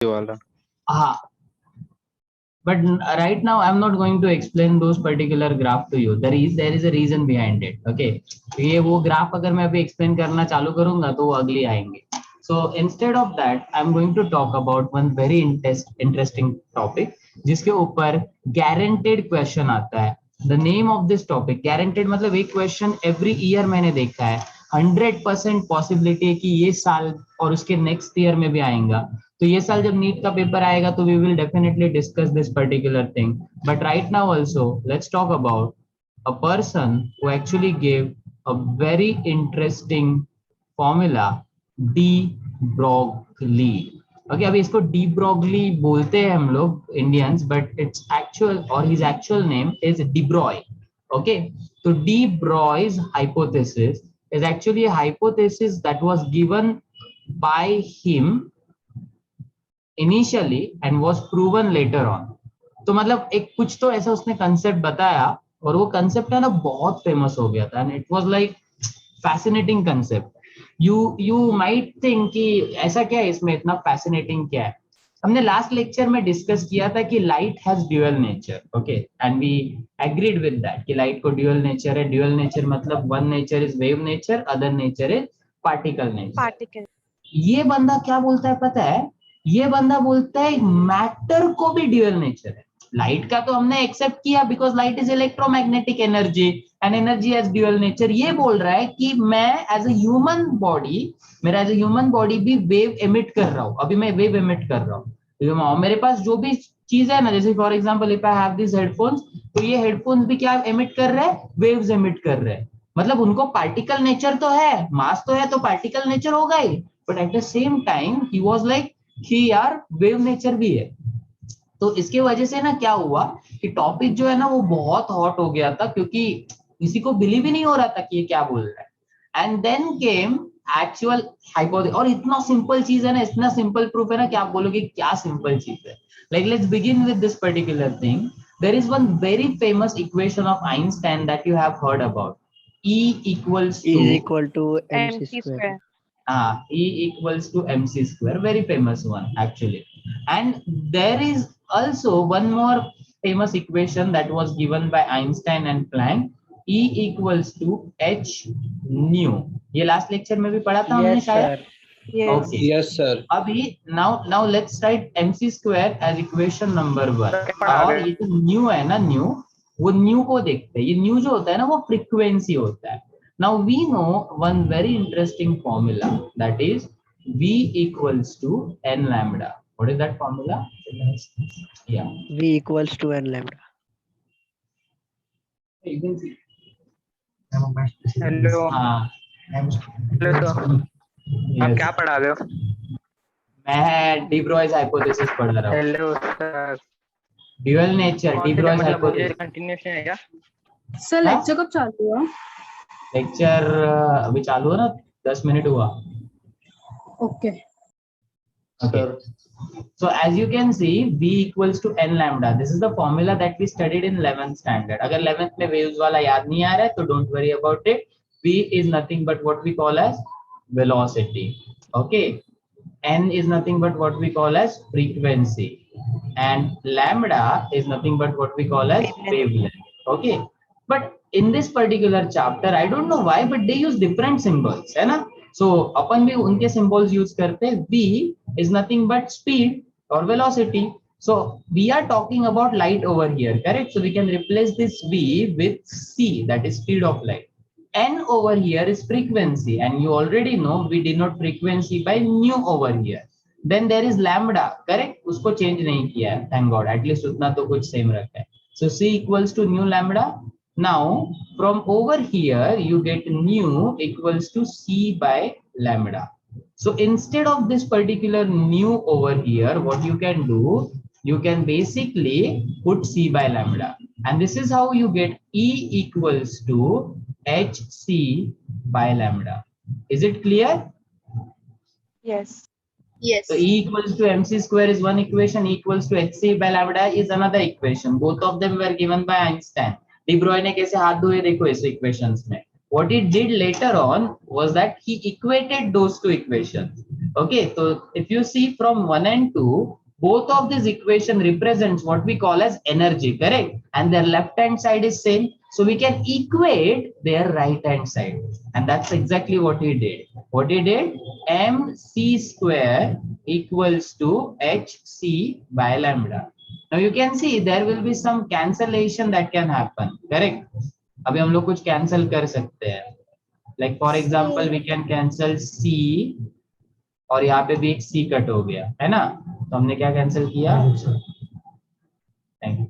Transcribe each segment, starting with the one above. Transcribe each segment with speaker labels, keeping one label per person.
Speaker 1: वाला
Speaker 2: हाँ, but right now I'm not going to explain those particular graph to you. There is a reason behind it. Okay, ये वो graph अगर मैं अभी explain करना चालू करूंगा तो वो अगली आएंगे. So instead of that, I'm going to talk about one very interesting topic जिसके ऊपर guaranteed question आता है. The name of this topic guaranteed मतलब एक question every year मैंने देखा है. 100% पॉसिबिलिटी है कि ये साल और उसके नेक्स्ट ईयर में भी आएगा. तो ये साल जब नीट का पेपर आएगा तो we will definitely discuss this particular thing. But right now also let's talk about a person who actually give a very interesting formula, de Broglie. Okay, अभी इसको डी ब्रोगली बोलते हैं हम लोग Indians, but it's actual or his actual name is de Broglie. Okay, तो de ब्रॉयज hypothesis is actually a hypothesis that was given by him initially and was proven later on. तो मतलब एक कुछ तो ऐसा उसने कंसेप्ट बताया और वो कंसेप्ट है ना बहुत फेमस हो गया था and it was like fascinating concept. You might think कि ऐसा क्या है इसमें, इतना फैसिनेटिंग क्या है. हमने लास्ट लेक्चर में डिस्कस किया था कि light has dual nature. Okay, and we agreed with that कि लाइट को ड्यूअल नेचर है. ड्यूअल नेचर मतलब one nature is wave nature, other nature is particle nature. ये बंदा क्या बोलता है पता है, ये बंदा बोलता है मैटर को भी ड्यूअल नेचर है. लाइट का तो हमने एक्सेप्ट किया because light is electromagnetic energy and energy has dual nature. ये बोल रहा है कि मैं एज अ ह्यूमन बॉडी, मेरा एज अ ह्यूमन बॉडी भी वेव एमिट कर रहा हूं. अभी मैं वेव एमिट कर रहा हूं. मेरे पास जो भी चीज है ना, जैसे for example if I have this headphones, तो ये हेडफोन्स भी क्या एमिट कर रहे हैं, वेव्स एमिट कर रहे हैं. मतलब उनको पार्टिकल नेचर तो है, मास तो है, तो पार्टिकल नेचर होगा ही. But at the same time he was like कि यार वेव नेचर भी है. तो इसके वजह से ना क्या हुआ कि टॉपिक जो है ना वो बहुत हॉट हो गया था, क्योंकि किसी को बिलीव ही नहीं हो रहा था कि ये क्या बोल रहा है. And then came actual hypothesis. और इतना सिंपल चीज है ना, इतना सिंपल प्रूफ है ना कि आप बोलोगे क्या सिंपल चीज है. Like let's begin with this particular thing. There is one very famous equation of Einstein that you have heard about. E equals
Speaker 3: E
Speaker 2: to
Speaker 3: is equal to mc square.
Speaker 2: E equals to mc square, very famous one actually. And there is also one more famous equation that was given by Einstein and Planck. E equals to h nu. ये last lecture में भी पढ़ा था हमने
Speaker 3: Yes,
Speaker 2: शायद.
Speaker 3: sir.
Speaker 2: Okay.
Speaker 1: Yes sir.
Speaker 2: अभी now let's write mc square as equation number 1. और ये जो न्यू है ना, न्यू, वो न्यू को देखते हैं. ये न्यू जो होता है ना वो फ्रीक्वेंसी होता है. Now we know one very interesting formula, that is v equals to n lambda. What is that formula? Yeah,
Speaker 3: V equals to n lambda.
Speaker 2: you can see.
Speaker 4: Hello
Speaker 2: हाँ,
Speaker 4: हेलो सर, आप
Speaker 2: yes.
Speaker 4: क्या पढ़ा रहे हो?
Speaker 2: मैं D ब्रॉयज hypothesis पढ़ रहा हूँ.
Speaker 4: Hello sir,
Speaker 2: dual nature, de Broglie's
Speaker 4: मतलब मुझे
Speaker 2: हाइपोथेसिस.
Speaker 4: कंटिन्यूशन है क्या?
Speaker 5: सर लेक्चर कब चालू हुआ?
Speaker 2: लेक्चर अभी चालू है ना, 10 मिनट हुआ.
Speaker 5: Okay.
Speaker 2: Okay. So as you can see, v equals to n lambda. This is the formula that we studied in 11th standard. अगर 11th में waves वाला याद नहीं आ रहा है तो don't worry about it. V is nothing but what we call as velocity. Okay. N is nothing but what we call as frequency. And lambda is nothing but what we call as wavelength. Okay. But in this particular chapter, I don't know why, but they use different symbols, है ना. So अपन भी उनके symbols use करते हैं. V is nothing but speed or velocity. So we are talking about light over here, correct? So we can replace this V with C, that is speed of light. N over here is frequency, and you already know we denote frequency by nu over here. Then there is lambda, correct? उसको change नहीं किया है, thank God. At least उतना तो कुछ same रखा है. So C equals to nu lambda. Now from over here you get nu equals to C by lambda. So instead of this particular nu over here, what you can do, you can basically put C by lambda, and this is how you get E equals to hc by lambda. Is it clear?
Speaker 6: Yes.
Speaker 2: So E equals to mc square is one equation, E equals to hc by lambda is another equation. Both of them were given by Einstein. De Broglie ने कैसे हाथ धोए देखो इस equations में. what he did later on was that he equated those two equations. Okay, so if you see from 1 and 2, both of these equation represents what we call as energy, correct? And their left hand side is same, so we can equate their right hand side, and that's exactly what he did. What he did, mc square equals to hc by lambda. Now you can see there will be some cancellation that can happen, correct? अभी हम लोग कुछ cancel कर सकते हैं, like for example we can cancel c, और यहाँ पे भी एक c कट हो गया है ना, तो हमने क्या कैंसिल किया, thank you.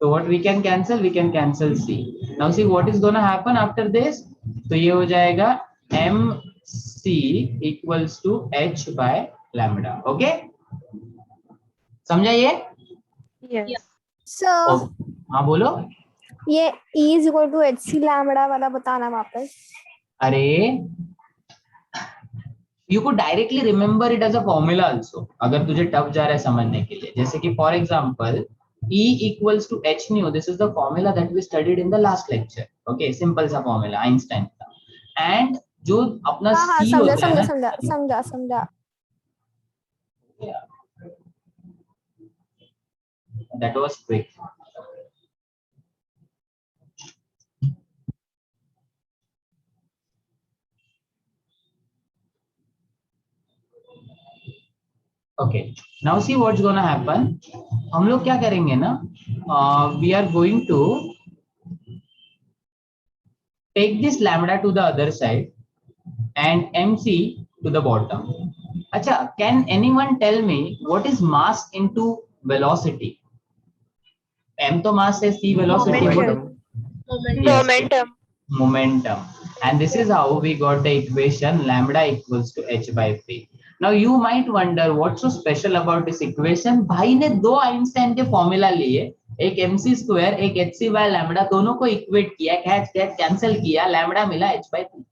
Speaker 2: So what we can cancel c. Now see what is gonna happen after this. तो ये हो जाएगा mc equals to h by lambda. Okay? समझा ये?
Speaker 6: Yes.
Speaker 1: सर
Speaker 2: हाँ बोलो.
Speaker 1: ये E is equal to HC lambda वाला बताना वापस.
Speaker 2: अरे you could directly remember it as a formula also. अगर तुझे टफ जा रहा है समझने के लिए, जैसे कि for example E equals to h nu. This is the formula that we studied in the last lecture. Okay, simple सा formula Einstein का. And जो अपना
Speaker 1: हाँ
Speaker 2: C होता है ना,
Speaker 1: समझा.
Speaker 2: that was quick. Okay, now see what's gonna happen. हम लोग क्या करेंगे ना, we are going to take this lambda to the other side and mc to the bottom. अच्छा, can anyone tell me what is mass into velocity? m तो mass है, c velocity. Momentum. And this is how we got the equation lambda equals to h by p. Now you might wonder what's so special about this equation. भाई ने दो Einstein के formula लिए, एक mc square एक hc by lambda, दोनों को equate किया, कैंसिल किया, लैम्बडा मिला h by p.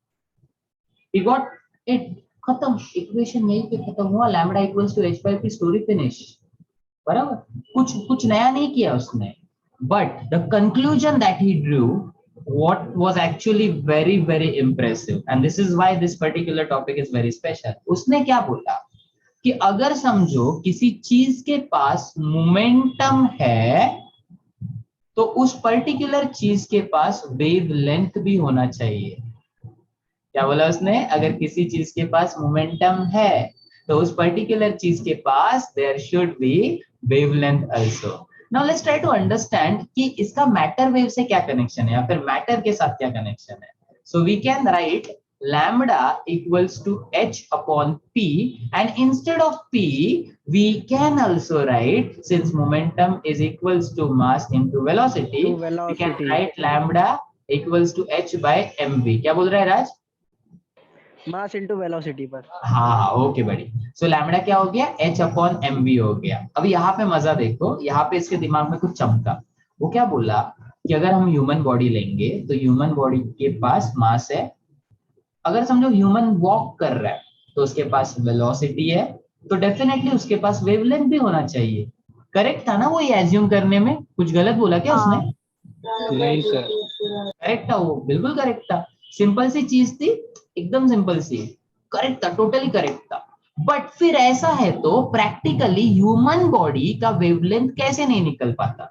Speaker 2: We got it, खत्म, इक्वेशन यहीं पे खत्म हुआ, lambda equals to h by p, story finish. बराबर, कुछ नया नहीं किया उसने. But the conclusion that he drew, what was actually very very impressive, and this is why this particular topic is very special. उसने क्या बोला कि अगर समझो किसी चीज के पास मोमेंटम है तो उस पर्टिकुलर चीज के पास वेवलेंथ भी होना चाहिए. क्या बोला उसने, अगर किसी चीज के पास मोमेंटम है तो उस पर्टिकुलर चीज के पास there should be wavelength also. Now let's try to understand कि इसका मैटर वेव से क्या कनेक्शन है, या फिर मैटर के साथ क्या कनेक्शन है. So we can write lambda equals to h upon p, and instead of p we can also write, since momentum is equals to mass into velocity, we can write lambda equals to h by mv. क्या बोल रहा है राज?
Speaker 3: Mass into velocity पर.
Speaker 2: हाँ okay बड़ी. सो lambda क्या हो गया, h अपॉन mv हो गया. अब यहाँ पे मजा देखो, यहाँ पे इसके दिमाग में कुछ चमका. वो क्या बोला कि अगर हम ह्यूमन बॉडी लेंगे तो ह्यूमन बॉडी के पास मास है, अगर समझो ह्यूमन वॉक कर रहा है तो उसके पास वेलोसिटी है, तो डेफिनेटली उसके पास वेवलेंथ भी होना चाहिए. करेक्ट था ना वो, ये एज्यूम करने में कुछ गलत बोला क्या उसने?
Speaker 4: नहीं सर,
Speaker 2: करेक्ट था वो, बिल्कुल करेक्ट था. सिंपल सी चीज थी, एकदम सिंपल सी, करेक्ट था, टोटली करेक्ट था. बट फिर ऐसा है तो प्रैक्टिकली ह्यूमन बॉडी का वेवलेंथ कैसे नहीं निकल पाता?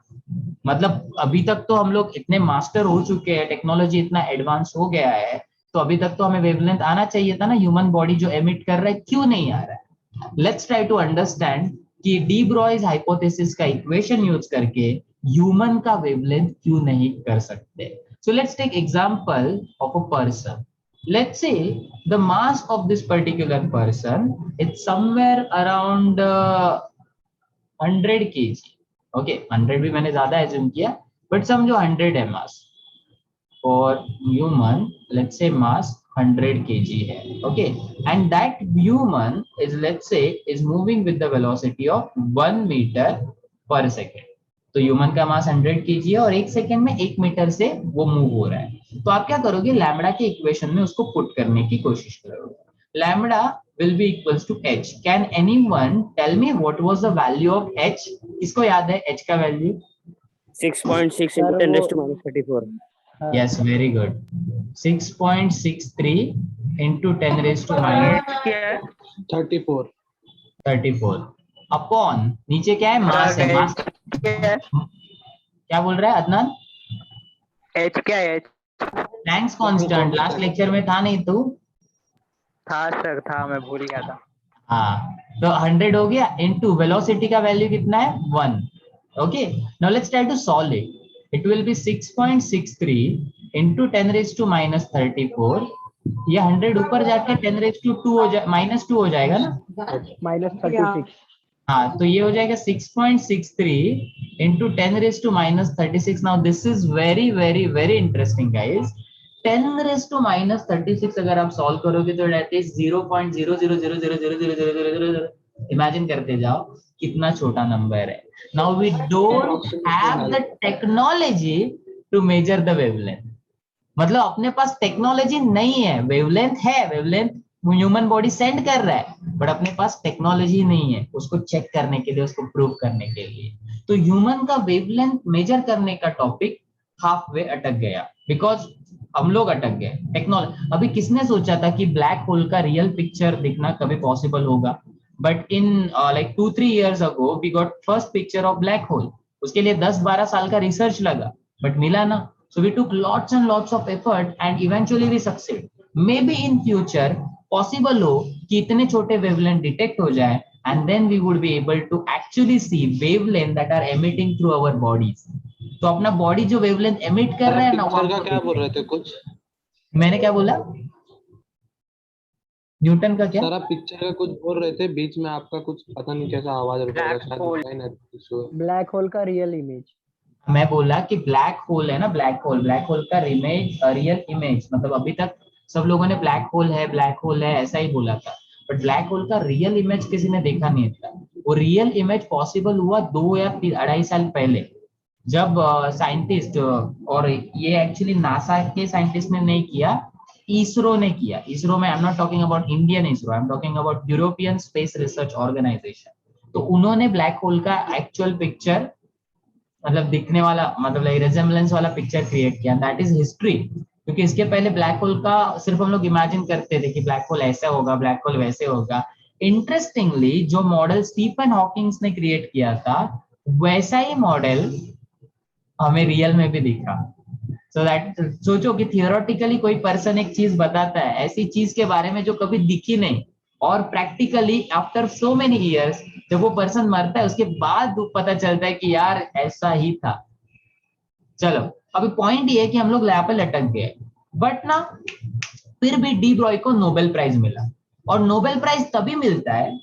Speaker 2: मतलब अभी तक तो हम लोग इतने मास्टर हो चुके हैं, टेक्नोलॉजी इतना एडवांस हो गया है, तो अभी तक तो हमें वेवलेंथ आना चाहिए था ना. ह्यूमन बॉडी जो एमिट कर रहा है क्यों नहीं आ रहा है? लेट्स ट्राई टू अंडरस्टैंड कि डी ब्रॉयज हाइपोथेसिस का इक्वेशन यूज करके ह्यूमन का वेवलेंथ क्यों नहीं कर सकते. So let's take example of a person. Let's say the mass of this particular person is somewhere around 100 kg. Okay, 100 भी मैंने ज्यादा assume किया, but समझो 100 है mass. For human, let's say mass 100 kg है. Okay, and that human is, let's say, is moving with the velocity of 1 meter per second. तो human का मास 100 kg है और 1 सेकेंड में 1 मीटर से वो मूव हो रहा है. तो आप क्या करोगे, लैम्बडा के इक्वेशन में उसको पुट करने की कोशिश करोगे. Lambda will be equals to h. Can anyone tell me what was the value of h? किसको याद है h का value?
Speaker 7: 6.6 into 10 raised to minus 34.
Speaker 2: Yes, very good. 6.63 into 10 raised to minus
Speaker 7: क्या है
Speaker 4: 34.
Speaker 2: 34 अपॉन नीचे क्या है, मास है, मास
Speaker 7: क्या है
Speaker 2: क्या बोल रहा है अदनान?
Speaker 7: एच क्या है H
Speaker 2: Planck's constant, last lecture में था नहीं तू?
Speaker 7: था सर था मैं भूल गया था
Speaker 2: हाँ, तो 100 हो गया इनटू वेलोसिटी का वैल्यू कितना है 1. Okay, now let's try to solve it. It will be 6.63 into 10 raised to minus 34. ये 100 ऊपर जाके 10 raised to 2 हो जाए, -2 हो जाएगा ना?
Speaker 3: -36.
Speaker 2: हाँ, तो ये हो जाएगा 6.63 into 10 raised to minus 36. Now this is very very very interesting guys. 10 raised to minus 36 अगर आप सॉल्व करोगे तो that is 0.0000000000. इमेजिन करते जाओ कितना छोटा नंबर है. Now we don't have the technology to measure the wavelength. मतलब अपने पास टेक्नोलॉजी नहीं है. वेवलेंथ है, वेवलेंथ ह्यूमन बॉडी सेंड कर रहा है, बट अपने पास टेक्नोलॉजी नहीं है उसको चेक करने के लिए, उसको प्रूव करने के लिए. तो ह्यूमन का वेवलेंथ मेजर करने का टॉपिक हाफ वे अटक गया, बिकॉज हम लोग अटक गए टेक्नोलॉजी. अभी किसने सोचा था कि ब्लैक होल का रियल पिक्चर दिखना कभी पॉसिबल होगा? But in like 2-3 years ago we got first picture of black hole. उसके लिए 10-12 साल का रिसर्च लगा, बट मिला ना. So we took lots and lots of effort and eventually we succeed. Maybe in future possible हो कि इतने छोटे wavelength detect हो जाए and then we would be able to actually see wavelength that are emitting through our bodies. तो अपना body जो wavelength emit कर रहा है ना, वो
Speaker 4: पिक्चर का
Speaker 2: हमको
Speaker 4: क्या
Speaker 2: दिख
Speaker 4: बोल
Speaker 2: रहा
Speaker 4: रहे थे कुछ?
Speaker 2: है. मैंने क्या बोला? न्यूटन का क्या?
Speaker 4: सर आप पिक्चर का कुछ बोल रहे थे, बीच में आपका कुछ पता नहीं कैसा आवाज रुक गया,
Speaker 7: ब्लैक होल
Speaker 4: शायद इशू है.
Speaker 3: ब्लैक होल का रियल इमेज.
Speaker 2: मैं बोला कि ब्लैक होल है ना, ब्लैक होल का रियल इमेज. मतलब अभी तक सब लोगों ने ब्लैक होल है ऐसा ही बोला था, बट ब्लैक होल का रियल इमेज किसी ने देखा नहीं था. वो रियल इमेज पॉसिबल हुआ 2 या 2.5 साल पहले, जब साइंटिस्ट और ये एक्चुअली नासा के साइंटिस्ट ने नहीं किया, इसरो ने किया. इसरो में I am not talking about Indian ISRO, I am talking about European space research organisation. तो उन्होंने ब्लैक होल का एक्चुअल पिक्चर, मतलब दिखने वाला, मतलब लाइक रेजेम्बलेंस वाला पिक्चर क्रिएट किया. That is history. क्योंकि इसके पहले ब्लैक होल का सिर्फ हम लोग इमेजिन करते थे कि ब्लैक होल ऐसा होगा, ब्लैक होल वैसे होगा. इंटरेस्टिंगली जो मॉडल स्टीफन हॉकिंग्स ने क्रिएट किया था, वैसा ही मॉडल हमें रियल में भी दिखा. सो दैट, सोचो कि थियोरेटिकली कोई पर्सन एक चीज बताता है, ऐसी चीज के बारे में जो कभी दिखी नहीं, और practically after so many years जब वो पर्सन मरता है उसके बाद पता चलता है कि यार ऐसा ही था. चलो, अभी पॉइंट ये है कि हम लोग लैब पे लटक गए, बट ना फिर भी डी ब्रॉय को नोबेल प्राइज मिला. और नोबेल प्राइज तभी मिलता है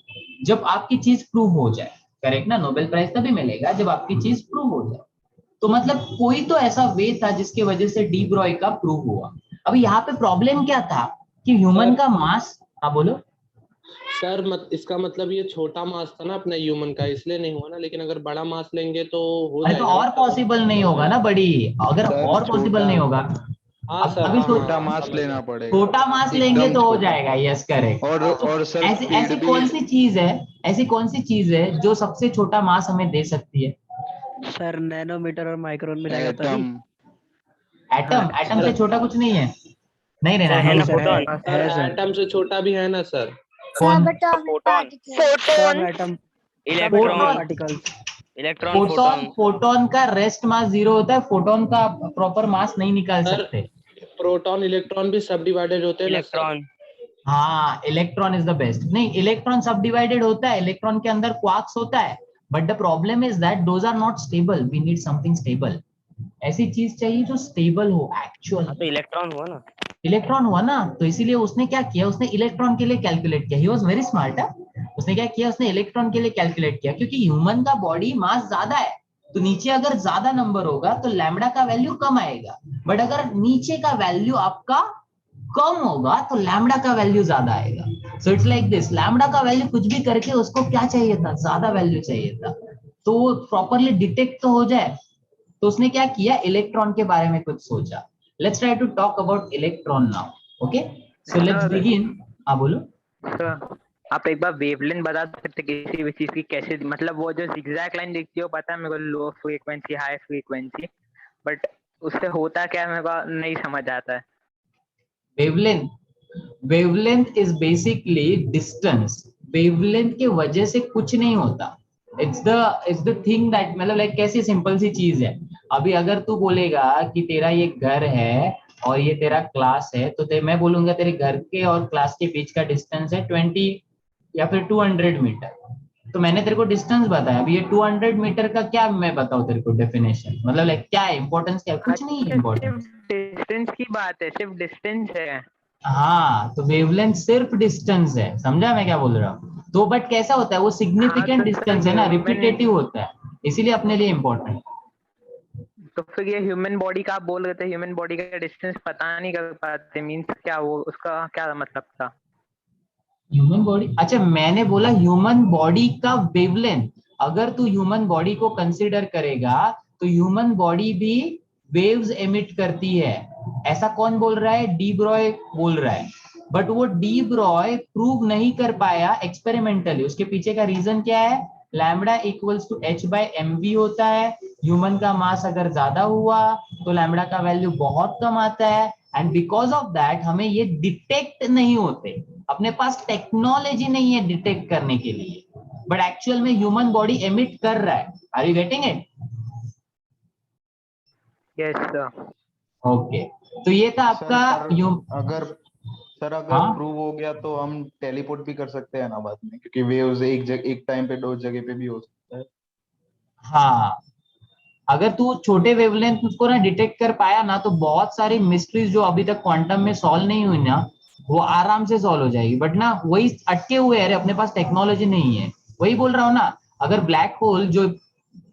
Speaker 2: जब आपकी चीज प्रूव हो जाए. करेक्ट ना? नोबेल प्राइज तभी मिलेगा जब आपकी चीज प्रूव हो जाए. तो मतलब कोई तो ऐसा वे था जिसकी वजह से डी ब्रॉय का प्रूव हुआ. अभी यहाँ पे प्रॉब्लम क्या था कि ह्यूमन का मास. हाँ बोलो
Speaker 4: सर इसका मतलब ये छोटा मास था ना अपना ह्यूमन का, इसलिए नहीं हुआ ना. लेकिन अगर बड़ा मास लेंगे तो हो
Speaker 2: अरे तो
Speaker 4: जाएगा
Speaker 2: और
Speaker 4: ना.
Speaker 2: पॉसिबल नहीं होगा ना बड़ी, अगर
Speaker 8: सर
Speaker 2: और पॉसिबल नहीं होगा.
Speaker 4: हाँ
Speaker 2: अब
Speaker 4: सर,
Speaker 2: अभी
Speaker 8: छोटा
Speaker 4: हाँ,
Speaker 8: मास
Speaker 4: समझ
Speaker 8: लेना
Speaker 4: गया.
Speaker 8: पड़ेगा.
Speaker 2: छोटा मास लेंगे
Speaker 8: एकदम
Speaker 2: तो हो
Speaker 8: छोटा.
Speaker 2: जाएगा. Yes correct.
Speaker 8: और सर
Speaker 2: ऐसी
Speaker 8: स्पीड
Speaker 2: ऐसी
Speaker 8: भी.
Speaker 2: कौन सी चीज है, ऐसी कौन सी चीज है जो सबसे छोटा मास हमें दे सकती है?
Speaker 3: सर नैनोमीटर और माइक्रोन में जाएगा तभी.
Speaker 8: एटम.
Speaker 2: एटम. एटम से छोटा कुछ नहीं है. नहीं रहना
Speaker 7: सर है
Speaker 2: है.
Speaker 7: ना
Speaker 3: सर
Speaker 7: फोटोन
Speaker 3: है सर.
Speaker 4: एटम से छोटा भी है ना सर.
Speaker 2: कौन?
Speaker 7: फोटोन
Speaker 3: सब एटम, सब atomic
Speaker 7: electron
Speaker 3: particles.
Speaker 7: Electron
Speaker 2: photon. Photon का रेस्ट मास 0 होता है. फोटोन का प्रॉपर मास नहीं निकाल
Speaker 4: सर
Speaker 2: सकते.
Speaker 4: प्रोटॉन इलेक्ट्रॉन भी सब डिवाइडेड होते हैं ना सर.
Speaker 7: इलेक्ट्रॉन
Speaker 2: हाँ, इलेक्ट्रॉन इज द बेस्ट. नहीं, इलेक्ट्रॉन सब डिवाइडेड होता है, इलेक्ट्रॉन के अंदर क्वार्क्स होता है, but the problem is that those are not stable. We need something stable. ऐसी चीज चाहिए जो स्टेबल हो एक्चुअल.
Speaker 7: हाँ तो इलेक्ट्रॉन हुआ ना.
Speaker 2: इलेक्ट्रॉन हुआ ना, तो इसीलिए उसने क्या किया, उसने इलेक्ट्रॉन के लिए कैलकुलेट किया. He was very smart. उसने क्या किया, उसने इलेक्ट्रॉन के लिए कैलकुलेट किया, क्योंकि ह्यूमन का बॉडी मास ज्यादा है, तो नीचे अगर ज्यादा नंबर होगा तो लैम्बडा का वैल्यू कम आएगा, बट अगर नीचे का वैल्यू आपका कम होगा तो लैम्बडा का वैल्यू ज्यादा आएगा. So it's like this, lambda का वैल्यू कुछ भी करके उसको क्या चाहिए था, ज्यादा वैल्यू चाहिए था, तो प्रॉपरली डिटेक्ट तो हो जाए. तो उसने क्या किया, इलेक्ट्रॉन के बारे में कुछ सोचा. Let's try to talk about electron now. Okay, so let's begin. हाँ बोलो.
Speaker 7: सर आप एक बार वेवलेंथ बता सकते किसी भी चीज की कैसे, मतलब वो जो जिगजैग लाइन दिखती है वो पता है मेरे को, low frequency high frequency, but उससे होता क्या है मेरे को नहीं समझ आता है।
Speaker 2: Wavelength is basically distance. Wavelength के वजह से कुछ नहीं होता। इट्स द थिंग दैट, मतलब लाइक कैसी सिंपल सी चीज है। अभी अगर तू बोलेगा कि तेरा ये घर है और ये तेरा क्लास है, तो मैं बोलूंगा तेरे घर के और क्लास के बीच का डिस्टेंस है 20 या फिर 200 मीटर। तो मैंने तेरे को डिस्टेंस बताया। अभी ये 200 मीटर का क्या मैं बताऊं तेरे को डेफिनेशन, मतलब लाइक क्या है इंपॉर्टेंस, क्या है? कुछ नहीं है इंपॉर्टेंस।
Speaker 7: सिर्फ डिस्टेंस की बात है, सिर्फ डिस्टेंस है।
Speaker 2: हाँ, तो वेवलेंथ सिर्फ डिस्टेंस है, समझा मैं क्या बोल रहा हूँ? तो बट कैसा होता है वो सिग्निफिकेंट डिस्टेंस है ना, रिपीटेटिव होता है, इसीलिए अपने लिए इंपॉर्टेंट।
Speaker 7: तो फिर ये ह्यूमन बॉडी का आप बोल रहे थे, ह्यूमन बॉडी का डिस्टेंस पता नहीं कर पाते, मींस क्या, वो उसका क्या मतलब था?
Speaker 2: ह्यूमन बॉडी, अच्छा मैंने बोला ह्यूमन बॉडी का वेवलेंथ। अगर तू ह्यूमन बॉडी को कंसीडर करेगा तो ह्यूमन बॉडी भी वेव्स एमिट करती है। ऐसा कौन बोल रहा है? डी ब्रॉय बोल रहा है। बट वो डी ब्रॉय प्रूव नहीं कर पाया एक्सपेरिमेंटली। उसके पीछे का रीजन क्या है? Lambda equals to h by m v होता है। ह्यूमन का मास अगर ज्यादा हुआ तो लैम्बडा का वैल्यू बहुत कम आता है, एंड बिकॉज ऑफ दैट हमें ये डिटेक्ट नहीं होते। अपने पास टेक्नोलॉजी नहीं है डिटेक्ट करने के लिए, बट एक्चुअल में ह्यूमन बॉडी एमिट कर रहा है। Are you getting it?
Speaker 7: Yes sir.
Speaker 2: Okay, तो ये था आपका
Speaker 8: अगर
Speaker 2: हाँ?
Speaker 8: प्रूव हो गया तो हम टेलीपोर्ट भी कर सकते हैं ना बाद में, क्योंकि वेव्स एक टाइम पे दो जगह पे भी हो सकता है।
Speaker 2: हाँ, अगर तू छोटे वेवलेंथ को ना डिटेक्ट कर पाया ना, तो बहुत सारी मिस्ट्रीज जो अभी तक क्वांटम में सॉल्व नहीं हुई ना, वो आराम से सॉल्व हो जाएगी। बट ना वही अटके हुए है, अपने पास टेक्नोलॉजी नहीं है। वही बोल रहा हूँ ना, अगर ब्लैक होल जो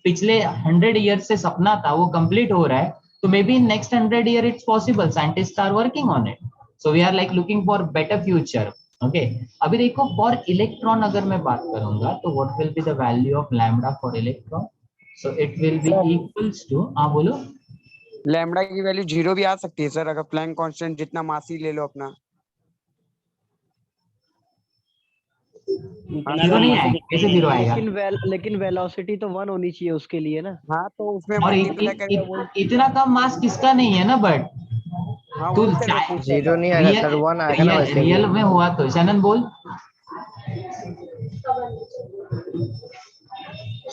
Speaker 2: पिछले 100 ईयर से सपना था वो कंप्लीट हो रहा है, तो maybe in next 100 year it's possible. Scientist are working on it, so we are like looking for better future. Okay, अभी देखो फॉर इलेक्ट्रॉन अगर मैं बात करूंगा तो what will be the value of lambda for electron? So it will be equals to, हाँ बोलो।
Speaker 9: Lambda की वैल्यू 0 भी आ सकती है सर, अगर प्लैंक कांस्टेंट जितना मास ही ले लो अपना।
Speaker 2: जीरो नहीं आएगा, कैसे जीरो आएगा?
Speaker 3: लेकिन वेलोसिटी तो 1 होनी चाहिए उसके लिए ना।
Speaker 9: हाँ, तो उसमें
Speaker 2: और
Speaker 9: मल्टीप्लाई करेगा वो।
Speaker 2: इतना कम मास किसका नहीं है ना, बट
Speaker 9: हाँ,
Speaker 2: तू
Speaker 9: वही सर मैं पूछ रहा
Speaker 1: जीरो
Speaker 9: था।
Speaker 1: नहीं आएगा सर, 1 आएगा ना वैसे भी।
Speaker 2: रियल में हुआ तो शैनन बोल।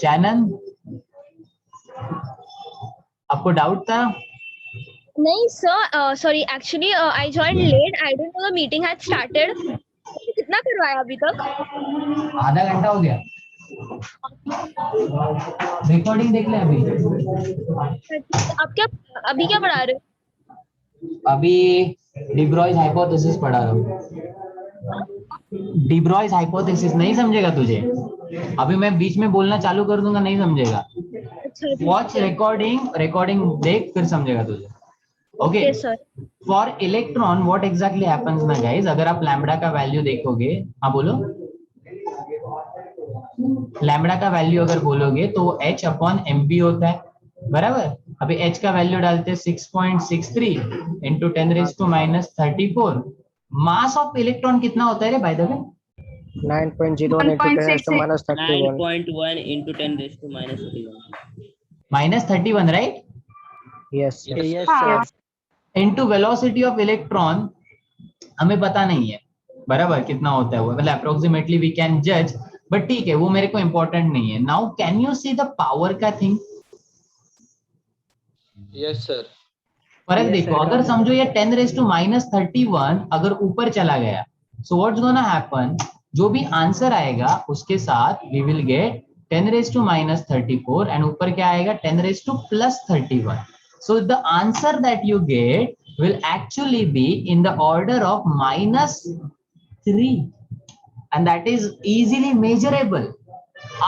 Speaker 2: शैनन, आपको डाउट था?
Speaker 10: नहीं sir, sorry actually I joined late, I didn't know the meeting had started. कितना करवाया अभी तक?
Speaker 2: आधा घंटा हो गया। रिकॉर्डिंग देख ले अभी।
Speaker 10: आप क्या अभी क्या पढ़ा रहे हो?
Speaker 2: अभी डी ब्रॉयज हाइपोथेसिस पढ़ा रहा हूँ। डी ब्रॉयज हाइपोथेसिस नहीं समझेगा तुझे? अभी मैं बीच में बोलना चालू कर दूंगा, नहीं समझेगा। वॉच रिकॉर्डिंग देख, फिर समझेगा तुझे। Okay
Speaker 10: sir.
Speaker 2: For electron what exactly happens ना गाइस, अगर आप लैम्बडा का वैल्यू देखोगे, हाँ बोलो, लैम्बडा का वैल्यू अगर बोलोगे तो h अपॉन mb होता है, बराबर। अभी h का वैल्यू डालते हैं 6.63 इंटू 10⁻34। मास ऑफ इलेक्ट्रॉन कितना होता है रे by the way?
Speaker 1: 9.01 into 10⁻31.
Speaker 11: 9.1 into 10⁻31.
Speaker 2: -31 right?
Speaker 1: Yes.
Speaker 3: Yes sir.
Speaker 2: Into velocity of electron हमें पता नहीं है, बराबर, कितना होता है वो, मतलब अप्रोक्सीमेटली वी कैन जज, बट ठीक है वो मेरे को इंपॉर्टेंट नहीं है। Now can you see the power का थिंग?
Speaker 4: Yes sir.
Speaker 2: फर्क देखो, अगर समझो ये 10⁻31 अगर ऊपर चला गया, सो व्हाट्स गोना हैपन, जो भी आंसर आएगा उसके साथ वी विल गेट 10⁻34 एंड ऊपर क्या आएगा 10⁻+31. So the answer that you get will actually be in the order of -3 and that is easily measurable.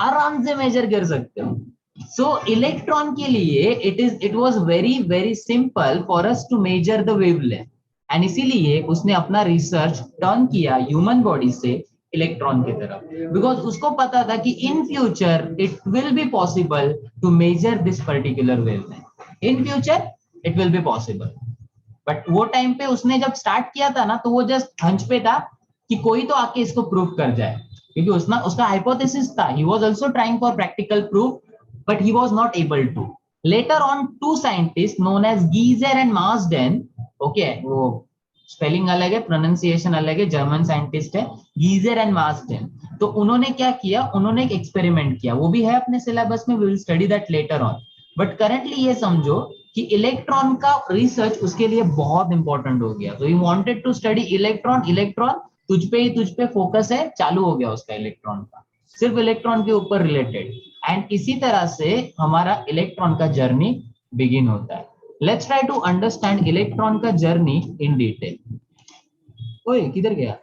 Speaker 2: आराम से मेजर कर सकते हो। So electron के लिए it was very simple for us to measure the wavelength and इसीलिए उसने अपना रिसर्च टर्न किया ह्यूमन बॉडी से इलेक्ट्रॉन की तरफ, बिकॉज उसको पता था कि in future it will be possible to measure this particular wavelength. In future it will be possible, but वो टाइम पे उसने जब स्टार्ट किया था ना, तो वो जस्ट हंच पे था कि कोई तो आके इसको प्रूव कर जाए, क्योंकि उसका हाइपोथेसिस था। He was also trying for practical proof but he was not able to, Later on, two scientists known as Gieser and Marsden, okay, वो स्पेलिंग अलग है, प्रोनाउंसिएशन अलग है, जर्मन साइंटिस्ट है गीजर एंड मार्सडेन। तो उन्होंने क्या किया, उन्होंने एक एक्सपेरिमेंट किया, वो भी है अपने सिलेबस में, we will study that later on. But currently ये समझो कि इलेक्ट्रॉन का रिसर्च उसके लिए बहुत इंपॉर्टेंट हो गया। तो he wanted to study electron, electron तुझ पे फोकस है, चालू हो गया उसका इलेक्ट्रॉन का, सिर्फ इलेक्ट्रॉन के ऊपर रिलेटेड। एंड इसी तरह से हमारा इलेक्ट्रॉन का जर्नी बिगिन होता है। Let's try to understand electron का जर्नी इन डिटेल। ओए किधर गया,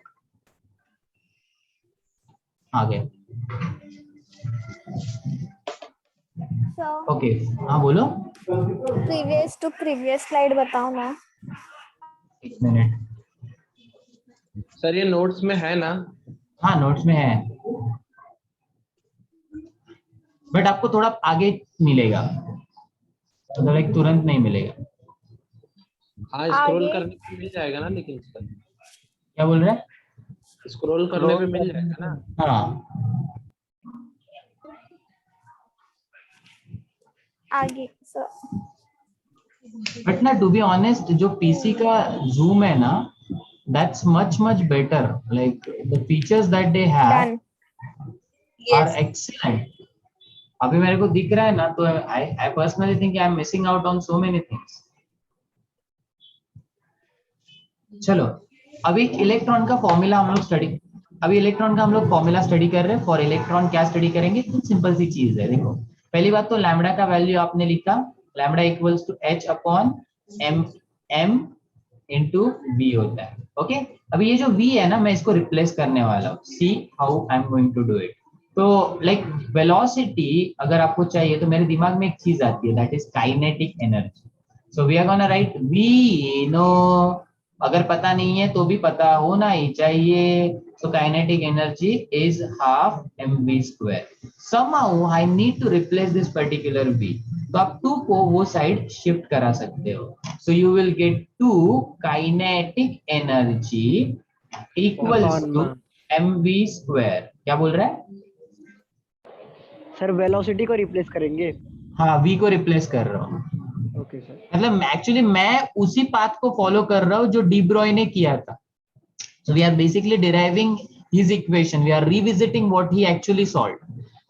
Speaker 2: आ गया। ओके हाँ बोलो।
Speaker 1: प्रीवियस टू प्रीवियस स्लाइड बताओ ना।
Speaker 2: एक मिनट
Speaker 4: सर ये नोट्स में है ना?
Speaker 2: हाँ नोट्स में है, बट आपको थोड़ा आगे मिलेगा, मतलब एक तुरंत नहीं मिलेगा।
Speaker 4: हाँ स्क्रॉल करने पे मिल जाएगा ना, लेकिन सर
Speaker 2: क्या बोल रहे हैं?
Speaker 4: स्क्रॉल करने पे मिल जाएगा ना।
Speaker 2: हाँ
Speaker 1: आगे सर।
Speaker 2: बट ना टू बी ऑनेस्ट, जो पीसी का जूम है ना, that's much better, like the features that they have are excellent. अभी मेरे को दिख रहा है ना, तो I personally think I am missing out on so many things. चलो अभी इलेक्ट्रॉन का फॉर्मूला हम लोग स्टडी, अभी इलेक्ट्रॉन का हम लोग फॉर्मूला स्टडी कर रहे हैं। फॉर इलेक्ट्रॉन क्या स्टडी करेंगे, सिंपल सी चीज है। देखो पहली बात तो लैम्बडा का वैल्यू आपने लिखा, lambda equals to h upon m into v होता है। ओके अभी ये जो v है ना, मैं इसको रिप्लेस करने वाला हूँ। See how I am going to do it. तो लाइक वेलोसिटी अगर आपको चाहिए तो मेरे दिमाग में एक चीज आती है, that is kinetic energy. So we are gonna write v no, अगर पता नहीं है तो भी पता होना ही चाहिए। So kinetic energy is half mv square. Somehow I need to replace this particular v. तो आप 2 को वो साइड शिफ्ट करा सकते हो। So you will get 2 kinetic energy equals to mv square. क्या बोल रहा है
Speaker 3: सर? वेलोसिटी को रिप्लेस करेंगे?
Speaker 2: हाँ v को रिप्लेस कर रहा हूँ।
Speaker 3: Okay sir.
Speaker 2: मतलब एक्चुअली मैं उसी पाथ को फॉलो कर रहा हूँ जो डी ब्रॉय ने किया था। So we are basically deriving his equation. We are revisiting what he actually solved.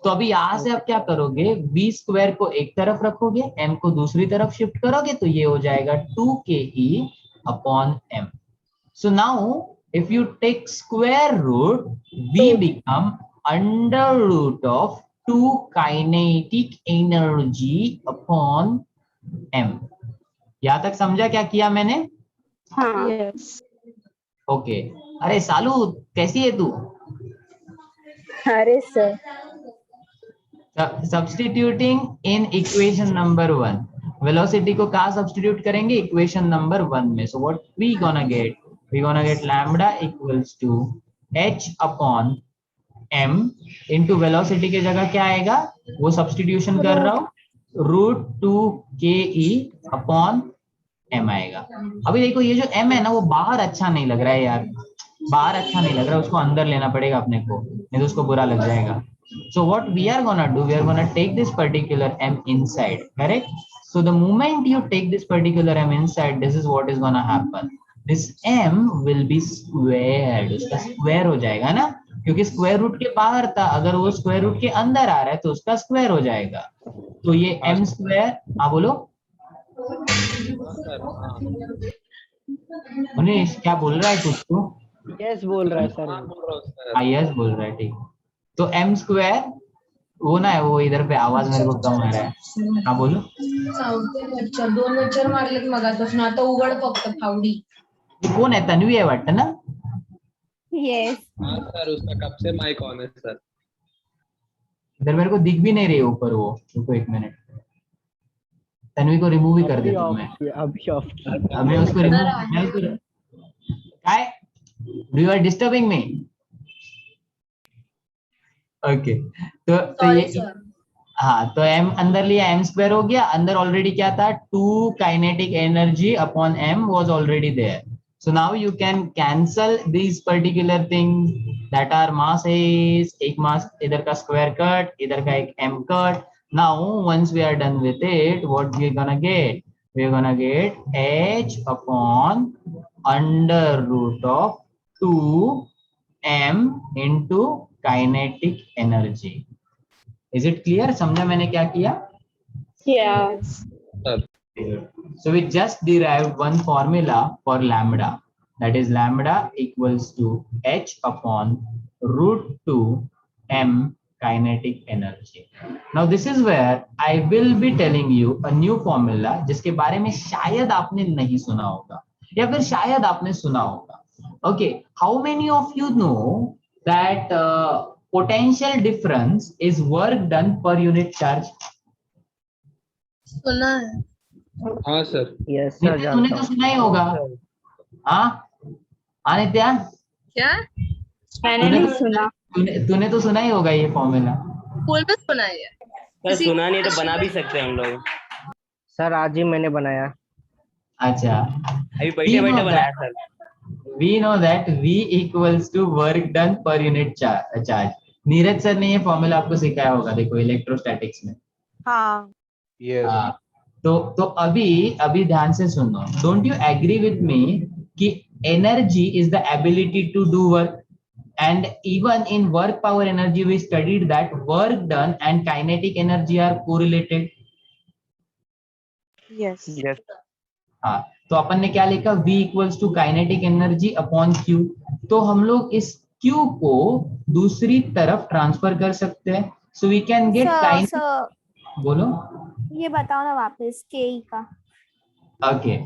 Speaker 2: तो अभी यहाँ से आप क्या करोगे, v स्क्वायर को एक तरफ रखोगे, m को दूसरी तरफ शिफ्ट करोगे, तो ये हो जाएगा 2ke upon m. So now if you take square root, v become under root of 2 kinetic energy upon m. यहाँ तक समझा क्या किया मैंने?
Speaker 5: हाँ।
Speaker 6: Yes.
Speaker 2: ओके अरे सालू कैसी है तू?
Speaker 1: अरे sir
Speaker 2: substituting in equation number 1, velocity को कहाँ सब्स्टिट्यूट करेंगे? इक्वेशन नंबर 1 में। So what we gonna get lambda equals to h upon m into velocity के जगह क्या आएगा, वो सब्स्टिट्यूशन कर रहा हूँ, √2ke अपॉन m आएगा। अभी देखो ये जो m है ना, वो बाहर अच्छा नहीं लग रहा है यार, बाहर अच्छा नहीं लग रहा है, उसको अंदर लेना पड़ेगा अपने को, नहीं तो उसको बुरा लग जाएगा। So what we are gonna do, we are gonna take this particular m inside, correct? So the moment you take this particular m inside, this is what is gonna happen. This m will be squared, उसका square हो जाएगा ना, क्योंकि square root के बाहर था, अगर वो स्क्वायर रूट के अंदर आ रहा है तो उसका स्क्वायर हो जाएगा। तो ये m स्क्वायर, हाँ बोलो मनीष, क्या बोल रहा है कुछ तो?
Speaker 3: यस बोल रहा है सर।
Speaker 2: हाँ यस बोल रहा है, ठीक। तो m स्क्वायर वो ना है, वो इधर पे आवाज मेरे को कम आ रहा है। हाँ बोलो।
Speaker 5: 2 लेक्चर मारलेत मगापासून, आता उघड फक्त फावडी।
Speaker 2: कौन है? तन्वी है वाटत ना?
Speaker 1: यस
Speaker 4: हाँ सर, उसका कब से माइक ऑन है सर।
Speaker 2: इधर मेरे को दिख भी नहीं रही ऊपर वो। रुको एक मिनट, तन्वी को रिमूव ही कर देता हूँ मैं।
Speaker 3: अभी ऑफ
Speaker 2: अभी उसको रिमूव, काय you are disturbing me. Okay तो ये हाँ, तो m अंदर लिया, m स्क्वायर हो गया, अंदर ऑलरेडी क्या था, 2 kinetic energy upon m was already there. So now you can cancel this particular thing that are mass is, एक मास इधर का स्क्वायर कट, इधर का एक m cut, Now once we are done with it, what we're gonna get? We're gonna get h upon under root of 2m into kinetic energy. Is it clear? समझा मैंने क्या किया?
Speaker 6: Yes.
Speaker 2: So we just derived one formula for lambda, that is lambda equals to h upon root 2 m kinetic energy. Now this is where I will be telling you a new formula जिसके बारे में शायद आपने नहीं सुना होगा या फिर शायद आपने सुना होगा. Okay, how many of you know that potential difference is work done per unit charge?
Speaker 5: सुना है.
Speaker 4: हाँ सर.
Speaker 3: यस सर
Speaker 2: नित्या, तूने
Speaker 3: जानता
Speaker 2: तो
Speaker 3: हूँ.
Speaker 2: सुना ही होगा. हाँ नित्या,
Speaker 5: क्या?
Speaker 6: मैंने नहीं सुना.
Speaker 2: तूने तो सुना ही होगा ये फॉर्मूला.
Speaker 5: स्कूल में सुना है.
Speaker 11: सर सुना नहीं तो बना भी सकते हैं हम लोग.
Speaker 3: सर आज ही मैंने बनाया.
Speaker 2: अच्छा,
Speaker 11: अभी बैठे बैठे बनाया sir.
Speaker 2: we know that V equals to work done per unit charge. Neeraj sir ने ये फॉर्मूला आपको सिखाया होगा, देखो इलेक्ट्रोस्टैटिक्स में.
Speaker 6: हाँ.
Speaker 8: Yes.
Speaker 2: तो अभी ध्यान से सुनो. Don't you agree with me कि energy is the ability to do work, and even in work power energy we studied that work done and kinetic energy are correlated.
Speaker 6: Yes.
Speaker 3: Yes.
Speaker 2: हाँ, तो अपन ने क्या लिखा? V equals to kinetic energy upon Q. तो हम लोग इस Q को दूसरी तरफ ट्रांसफर कर सकते हैं. So we can get
Speaker 1: sir
Speaker 2: बोलो.
Speaker 1: ये बताओ ना वापस के का.
Speaker 2: ओके,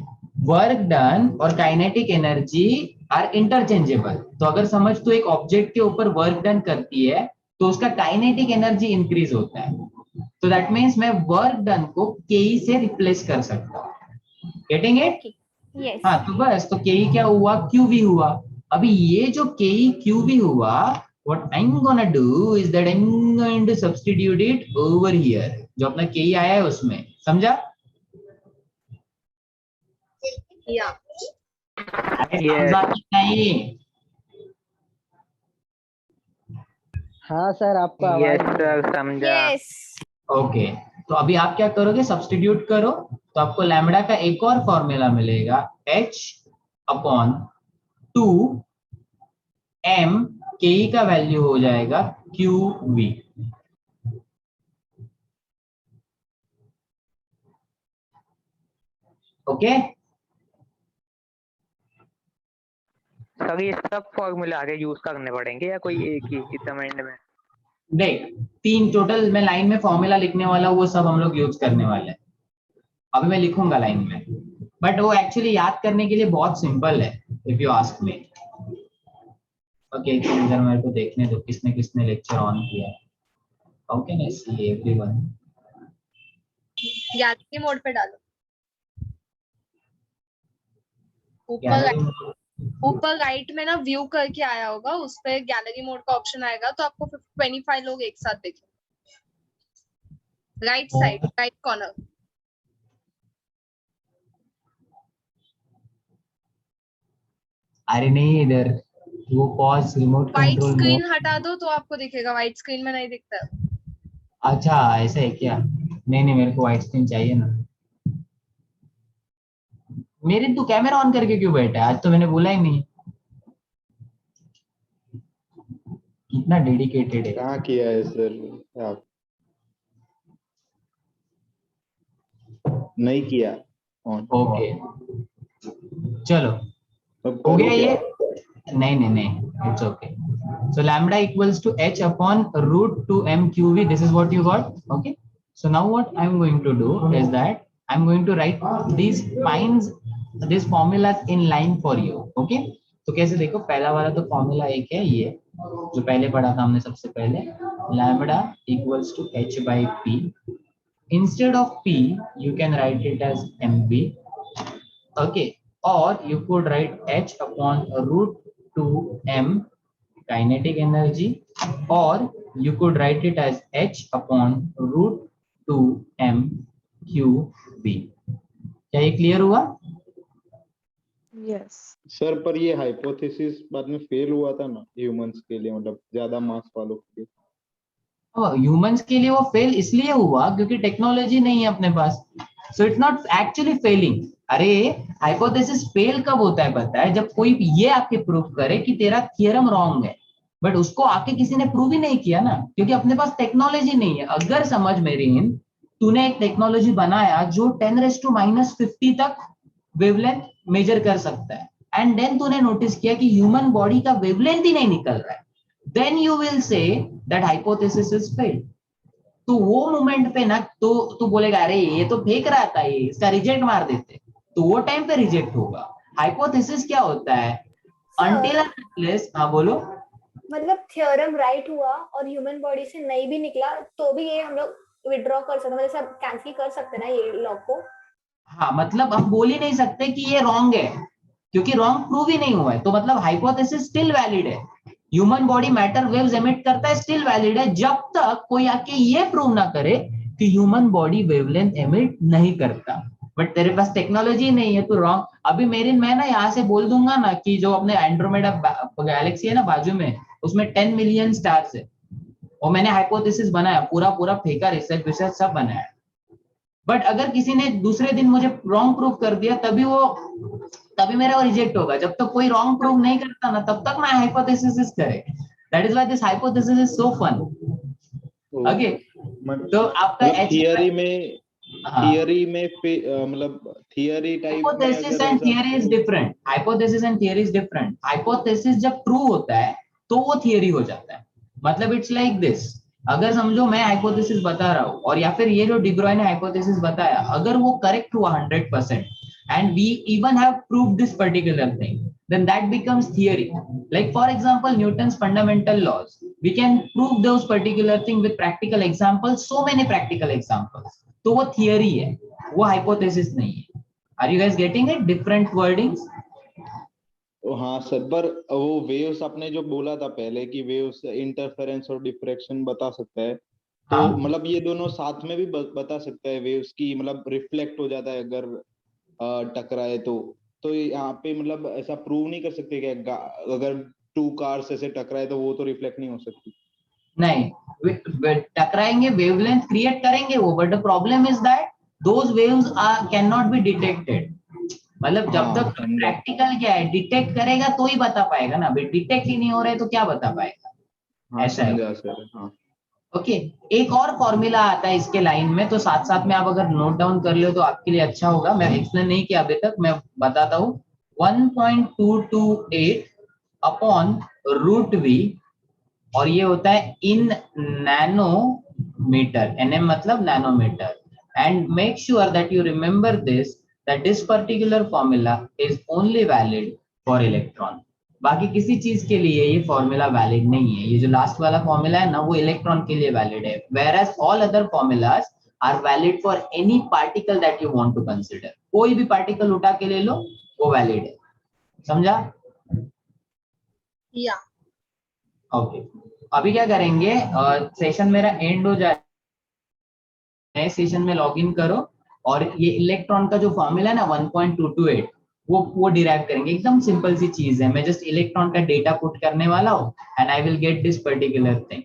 Speaker 2: वर्क डन और काइनेटिक एनर्जी आर इंटरचेंजेबल. तो अगर समझ तो एक ऑब्जेक्ट के ऊपर वर्क डन करती है तो उसका काइनेटिक एनर्जी इंक्रीज होता है. तो दैट मींस मैं वर्क डन को के से रिप्लेस कर सकता हूँ. Getting it?
Speaker 1: यस.
Speaker 2: हाँ, तो बस तो के क्या हुआ? क्यू भी हुआ. अभी ये जो के क्यू भी हुआ, what I'm gonna do is that I'm going to substitute it over here. जो अपना के आया है उसमें, समझा?
Speaker 5: या.
Speaker 2: नहीं.
Speaker 3: हाँ सर आपका
Speaker 7: यस
Speaker 3: आवाज.
Speaker 7: सर समझा.
Speaker 1: यस.
Speaker 2: ओके, तो अभी आप क्या करोगे? सब्स्टिट्यूट करो. तो आपको लैम्बडा का एक और फॉर्मूला मिलेगा, h अपॉन 2 m. के का वैल्यू हो जाएगा QV. ओके,
Speaker 7: सर ये सब फॉर्मूला आगे यूज करने पड़ेंगे या कोई एक ही इस एंड में?
Speaker 2: देख 3 टोटल मैं लाइन में फॉर्मूला लिखने वाला, वो सब हम लोग यूज करने वाले हैं. अभी मैं लिखूंगा लाइन में, बट वो एक्चुअली याद करने के लिए बहुत सिंपल है, if you ask me. Okay, इधर मेरे को देखने दो किसने किसने लेक्चर ऑन किया. How can I see everyone?
Speaker 5: Gallery mode पे डालो. ऊपर राइट में ना व्यू करके आया होगा, उस पे गैलरी मोड का ऑप्शन आएगा तो आपको 25 लोग एक साथ दिखेंगे. Right side, right corner.
Speaker 2: अरे नहीं, इधर वो pause remote
Speaker 5: white
Speaker 2: control
Speaker 5: screen हटा दो तो आपको दिखेगा. व्हाइट स्क्रीन में नहीं दिखता है.
Speaker 2: अच्छा ऐसा है क्या? नहीं, मेरे को व्हाइट स्क्रीन चाहिए ना. मेरे तू कैमरा ऑन करके क्यों बैठा है? आज तो मैंने बोला ही नहीं. कितना डेडिकेटेड है.
Speaker 8: कहाँ किया है सर आप? नहीं किया.
Speaker 2: ओके, चलो हो गया ये. नहीं, it's okay. So lambda equals to h upon root 2 mqv. This is what you got. Okay, so now what I'm going to do is that I'm going to write these formulas in line for you. Okay, तो कैसे देखो, पहला वाला तो formula एक है, ये जो पहले पढ़ा था हमने सबसे पहले, lambda equals to h by p. Instead of p you can write it as mv. Okay, or you could write h upon root 2 m kinetic energy, or you could write it as h upon root 2 m qv. क्या ये clear हुआ?
Speaker 6: Yes.
Speaker 8: Sir पर ये hypothesis बाद में fail हुआ था ना ह्यूमंस के लिए, मतलब ज्यादा मास वालों के लिए.
Speaker 2: ह्यूमंस के लिए वो फेल इसलिए हुआ क्योंकि टेक्नोलॉजी नहीं है अपने पास. So it's not actually failing. अरे हाइपोथेसिस फेल कब होता है पता है? जब कोई ये आके प्रूव करे कि तेरा थियरम रॉन्ग है, बट उसको आके किसी ने प्रूव ही नहीं किया ना, क्योंकि अपने पास टेक्नोलॉजी नहीं है. अगर समझ मेरी हिंद, तूने एक टेक्नोलॉजी बनाया जो 10⁻⁻50 तक वेवलेंथ मेजर कर सकता है, एंड देन तूने नोटिस किया कि ह्यूमन बॉडी का वेवलेंथ ही नहीं निकल रहा है, then you will say that hypothesis is failed. तो वो मोमेंट पे ना तो तू बोलेगा अरे ये तो फेक रहा था, ये इसका रिजेक्ट मार देते, तो वो टाइम पे रिजेक्ट होगा. हाइपोथेसिस क्या होता है? Until unless. हाँ बोलो.
Speaker 1: मतलब थ्योरम राइट हुआ और ह्यूमन बॉडी से नहीं भी निकला तो भी ये हम लोग विड्रॉ कर सकते हैं, मतलब सब कैंसिल कर सकते हैं ना ये लॉ को.
Speaker 2: हाँ मतलब हम बोल ही नहीं सकते कि ये रॉन्ग है, क्योंकि रॉन्ग प्रूव ही नहीं हुआ है. तो मतलब हाइपोथेसिस स्टिल वैलिड है. Human body matter waves emit करता है, स्टिल वैलिड है, जब तक कोई आके ये प्रूव ना करे कि ह्यूमन बॉडी वेवलेंथ एमिट नहीं करता. बट तेरे पास टेक्नोलॉजी नहीं है तो रॉन्ग. अभी मैं ना यहाँ से बोल दूंगा ना कि जो अपने एंड्रोमेडा गैलेक्सी है ना बाजू में, उसमें 10 मिलियन स्टार्स है, और मैंने हाइपोथेसिस बनाया, पूरा फेंका, रिसर्च सब बनाया. बट अगर किसी ने दूसरे दिन मुझे रॉन्ग प्रूव कर दिया, तभी मेरा वो रिजेक्ट होगा. जब तक कोई रॉन्ग प्रूव नहीं करता ना, तब तक मैं hypothesis is correct. That is why this hypothesis is so fun. Okay, तो आपका
Speaker 8: थियरी में मतलब theory type
Speaker 2: hypothesis and theory is different. Hypothesis and theory is different. Hypothesis जब ट्रू होता है तो वो थियरी हो जाता है. मतलब इट्स लाइक दिस. अगर समझो मैं हाइपोथेसिस बता रहा हूँ, और या फिर ये जो डिब्रॉय ने हाइपोथेसिस बताया, अगर वो करेक्ट हुआ 100% and we even have proved this particular thing, then that becomes theory. Like for example, Newton's fundamental laws, we can prove those particular thing with practical examples, so many practical examples. तो वो theory है, वो hypothesis नहीं है. Are you guys getting it? Different wordings.
Speaker 8: हाँ sir, पर वो waves आपने जो बोला था पहले कि वेव्स इंटरफेरेंस और डिफ्रैक्शन बता सकता है, तो
Speaker 2: हाँ.
Speaker 8: मतलब ये दोनों साथ में भी बता सकता है वेव्स की, मतलब रिफ्लेक्ट हो जाता है अगर टकराए तो यहाँ पे मतलब ऐसा प्रूव नहीं कर सकते कि अगर 2 कार्स ऐसे टकराए तो वो तो रिफ्लेक्ट नहीं हो सकती. नहीं, टकराएंगे, वेवलेंथ क्रिएट करेंगे वो, but the problem is that those waves can not be detected. मतलब जब तक प्रैक्टिकल क्या है, डिटेक्ट करेगा तो ही बता पाएगा ना. डिटेक्ट ही नहीं हो रहा है तो क्या बता पाएगा? ऐसा है. ओके, एक और फॉर्मूला आता है इसके लाइन में, तो साथ साथ में आप अगर नोट डाउन कर लो तो आपके लिए अच्छा होगा. मैं एक्सप्लेन नहीं किया अभी तक, मैं बताता हूँ. 1.228 अपॉन रूट वी, और ये होता है इन नैनोमीटर. एनएम मतलब nanometer. And make sure that you remember this, that this particular formula is only valid for electron. बाकी किसी चीज के लिए ये फॉर्मूला वैलिड नहीं है. ये जो लास्ट वाला फॉर्मूला है ना, वो इलेक्ट्रॉन के लिए वैलिड है, whereas all other formulas are valid for any particle that you want to consider. कोई भी पार्टिकल उठा के ले लो, वो वैलिड है. समझा?
Speaker 5: या
Speaker 2: ओके, अभी क्या करेंगे, सेशन मेरा एंड हो जाए, नए सेशन में लॉग इन करो, और ये इलेक्ट्रॉन का जो फॉर्मूला है ना 1.228, वो डिराइव करेंगे. एकदम सिंपल सी चीज है. मैं जस्ट इलेक्ट्रॉन का डेटा पुट करने वाला हूँ, and I will get this particular thing.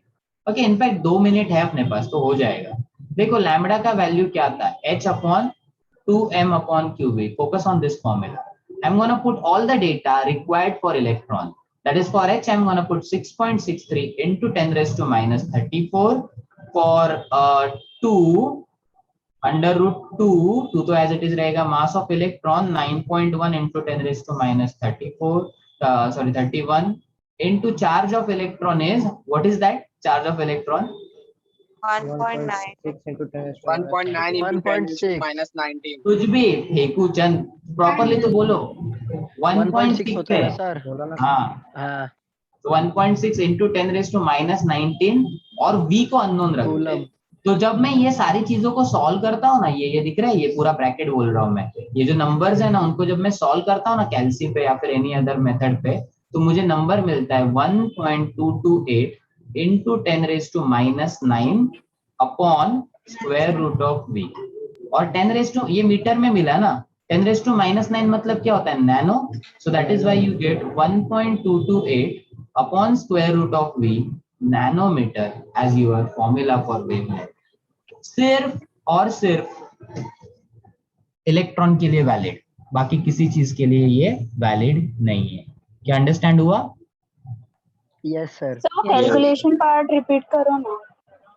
Speaker 2: Okay, in fact 2 minute है अपने पास तो हो जाएगा. देखो लैम्बडा का वैल्यू क्या था, h/2m/qv. Focus on this formula. I am gonna put all the data required for electron. That is for h, I'm gonna put 6.63 into 10⁻⁻34. For 2 under root 2 तो as it is रहेगा. mass of electron 9.1 into 10⁻⁻31 into charge of electron is, what is that charge of electron?
Speaker 6: 1.9
Speaker 9: into 10⁻⁻19.
Speaker 2: कुछ भी फेंकू चंद, properly तो बोलो. 1.6
Speaker 3: होता है
Speaker 2: है
Speaker 3: सर.
Speaker 2: हाँ, 1.6 into 10⁻⁻19 और v को अननोन रखते हैं. तो जब मैं ये सारी चीजों को सॉल्व करता हूँ ना, ये दिख रहा है, ये पूरा ब्रैकेट बोल रहा हूँ मैं, ये जो नंबर्स है ना, उनको जब मैं सॉल्व करता हूँ ना कैलसी पे या फिर एनी अदर मेथड पे, तो मुझे नंबर मिलता है 1.228 into 10⁻⁻9 upon square root of v. और 10 ये मीटर में मिला ना, 10⁻⁻9 मतलब क्या होता है, nano. So that is why you get 1.228 upon square root of v, nanometer as your formula for wavelength. सिर्फ और सिर्फ इलेक्ट्रॉन के लिए वैलिड, बाकी किसी चीज के लिए ये वैलिड नहीं है। क्या अंडरस्टैंड हुआ?
Speaker 3: Yes sir.
Speaker 6: Sir calculation part repeat करो ना।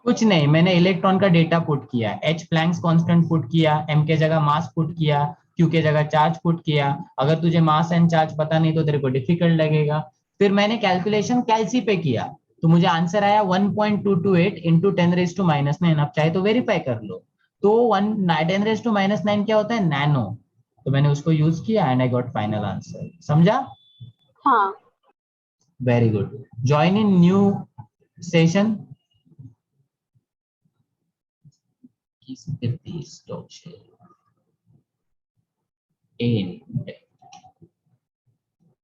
Speaker 2: कुछ नहीं, मैंने इलेक्ट्रॉन का डेटा पुट किया, एच प्लैंक्स कांस्टेंट पुट किया, एम के जगह मास पुट किया, क्यू के जगह चार्ज पुट किया। अगर तुझे मास एंड चार्ज पता नहीं तो तेरे को डिफिकल्ट लगेगा। फिर मैंने कैलकुलेशन कैल्सी पे किया तो मुझे आंसर आया 1.228 इंटू 10⁻⁻⁹। अब चाहे तो वेरीफाई कर लो। तो 10⁻⁻⁹ क्या होता है? नैनो। तो मैंने उसको यूज किया and I got final answer. समझा?
Speaker 6: हाँ।
Speaker 2: Very good. Join in new session. Is it the structure in